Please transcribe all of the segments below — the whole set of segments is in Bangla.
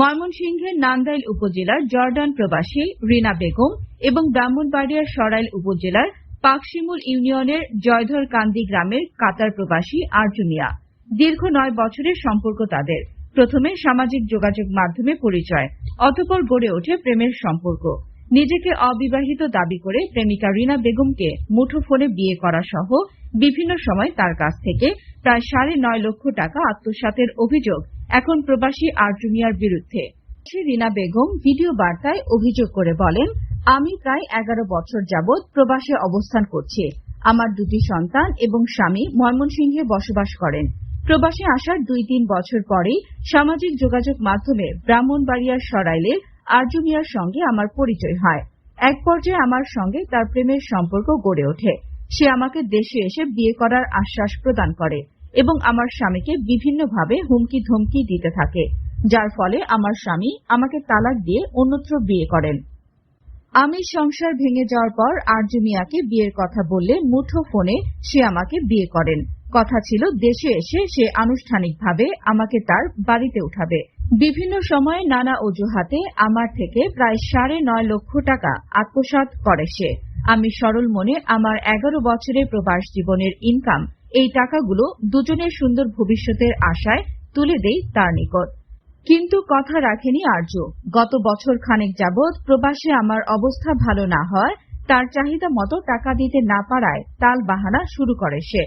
ময়মনসিংহের নান্দাইল উপজেলার জর্ডান প্রবাসী রিনা বেগম এবং ব্রাহ্মণবাড়িয়ার সরাইল উপজেলার পাকশিমুল ইউনিয়নের জয়ধর কান্দি গ্রামের কাতার প্রবাসী আরজু মিয়া। দীর্ঘ 9 বছরের সম্পর্ক তাদের। প্রথমে সামাজিক যোগাযোগ মাধ্যমে পরিচয়, অতঃপর গড়ে ওঠে প্রেমের সম্পর্ক। নিজেকে অবিবাহিত দাবি করে প্রেমিকা রিনা বেগমকে মুঠোফোনে বিয়ে করা সহ বিভিন্ন সময় তার কাছ থেকে প্রায় 9.5 লক্ষ টাকা আত্মসাতের অভিযোগ এখন প্রবাসী আরজু মিয়ার বিরুদ্ধে। রিনা বেগম ভিডিও বার্তায় অভিযোগ করে বলেন, আমি প্রায় 11 বছর যাবৎ প্রবাসে অবস্থান করছি। আমার 2টি সন্তান এবং স্বামী ময়মনসিংহে বসবাস করেন। প্রবাসে আসার 2-3 বছর পরেই সামাজিক যোগাযোগ মাধ্যমে ব্রাহ্মণবাড়িয়ার সরাইলের আরজু মিয়ার সঙ্গে আমার পরিচয় হয়। এক পর্যায়ে আমার সঙ্গে তার প্রেমের সম্পর্ক গড়ে ওঠে। সে আমাকে দেশে এসে বিয়ে করার আশ্বাস প্রদান করে এবং আমার স্বামীকে বিভিন্নভাবে হুমকি ধমকি দিতে থাকে, যার ফলে আমার স্বামী আমাকে তালাক দিয়ে অন্যত্র বিয়ে করেন। আমি সংসার ভেঙে যাওয়ার পর আরজু মিয়াকে বিয়ের কথা বললে মুঠোফোনে সে আমাকে বিয়ে করেন। কথা ছিল দেশে এসে সে আনুষ্ঠানিকভাবে আমাকে তার বাড়িতে উঠাবে। বিভিন্ন সময়ে নানা অজুহাতে আমার থেকে প্রায় 9.5 লক্ষ টাকা আত্মসাৎ করে সে। আমি সরল মনে আমার 11 বছরের প্রবাস জীবনের ইনকাম, এই টাকাগুলো দুজনের সুন্দর ভবিষ্যতের আশায় তুলে দেই তার নিকট। কিন্তু কথা রাখেনি আরজু। গত বছর খানেক যাবৎ প্রবাসে আমার অবস্থা ভালো না হয়, তার চাহিদা মতো টাকা দিতে না পারায় তাল বাহানা শুরু করে সে।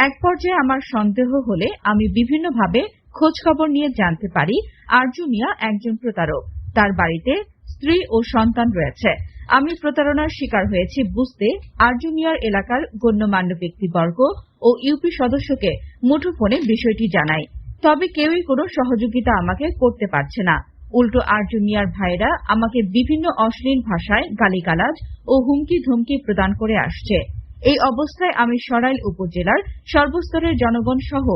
এক পর্যায়ে আমার সন্দেহ হলে আমি বিভিন্নভাবে খোঁজ খবর নিয়ে জানতে পারি আরজু মিয়া একজন প্রতারক। তার বাড়িতে স্ত্রী ও সন্তান রয়েছে। আমি প্রতারণার শিকার হয়েছি বুঝতে আরজু মিয়ার এলাকার গণ্যমান্য ব্যক্তিবর্গ ও ইউপি সদস্যকে মুঠোফোনে বিষয়টি জানাই, তবে কেউই কোনো সহযোগিতা আমাকে করতে পারছে না। উল্টো আরজু মিয়ার ভাইরা আমাকে বিভিন্ন অশ্লীল ভাষায় গালিগালাজ ও হুমকি ধমকি প্রদান করে আসছে। এই অবস্থায় আমি সরাইল উপজেলার সর্বস্তরের জনগণ সহ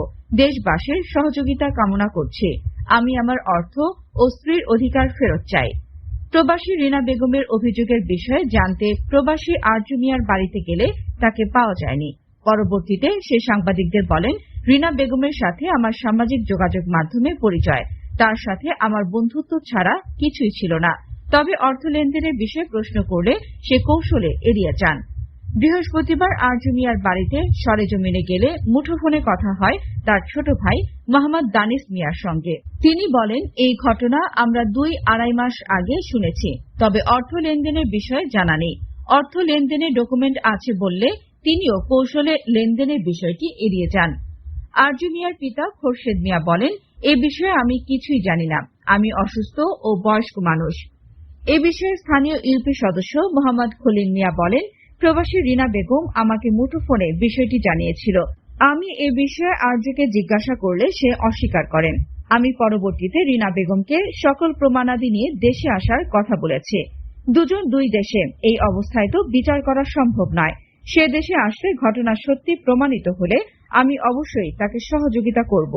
দেশবাসীর সহযোগিতা কামনা করছি। আমি আমার অর্থ ও স্ত্রীর অধিকার ফেরত চাই। প্রবাসী রিনা বেগমের অভিযোগের বিষয়ে জানতে প্রবাসী আরজু মিয়ার বাড়িতে গেলে তাকে পাওয়া যায়নি। পরবর্তীতে সে সাংবাদিকদের বলেন, রিনা বেগমের সাথে আমার সামাজিক যোগাযোগ মাধ্যমে পরিচয়। তার সাথে আমার বন্ধুত্ব ছাড়া কিছুই ছিল না। তবে অর্থ লেনদেনের বিষয়ে প্রশ্ন করলে সে কৌশলে এড়িয়ে যান। বৃহস্পতিবার আরজু মিয়ার বাড়িতে সরেজমিনে গেলে মুঠোফোনে কথা হয় তার ছোট ভাই মোহাম্মদ দানিশ মিয়ার সঙ্গে। তিনি বলেন, এই ঘটনা আমরা 2-2.5 মাস আগে শুনেছি, তবে অর্থ লেনদেনের বিষয়ে জানা নেই। অর্থ লেনদেনের ডকুমেন্ট আছে বললে তিনিও কৌশলে লেনদেনের বিষয়টি এড়িয়ে যান। আরজু মিয়ার পিতা খোরশেদ মিয়া বলেন, এ বিষয়ে আমি কিছুই জানি না। আমি অসুস্থ ও বয়স্ক মানুষ। এ বিষয়ে স্থানীয় ইউপি সদস্য মোহাম্মদ খলিল মিয়া বলেন, প্রবাসী রিনা বেগম আমাকে মুঠোফোনে বিষয়টি জানিয়েছিল। আমি এ বিষয়ে আরজুকে জিজ্ঞাসা করলে সে অস্বীকার করেন। আমি পরবর্তীতে রিনা বেগমকে সকল প্রমাণাদি নিয়ে দেশে আসার কথা বলেছি। দুজন দুই দেশে, এই অবস্থায় তো বিচার করা সম্ভব নয়। সে দেশে আসলে ঘটনা সত্যি প্রমাণিত হলে আমি অবশ্যই তাকে সহযোগিতা করব।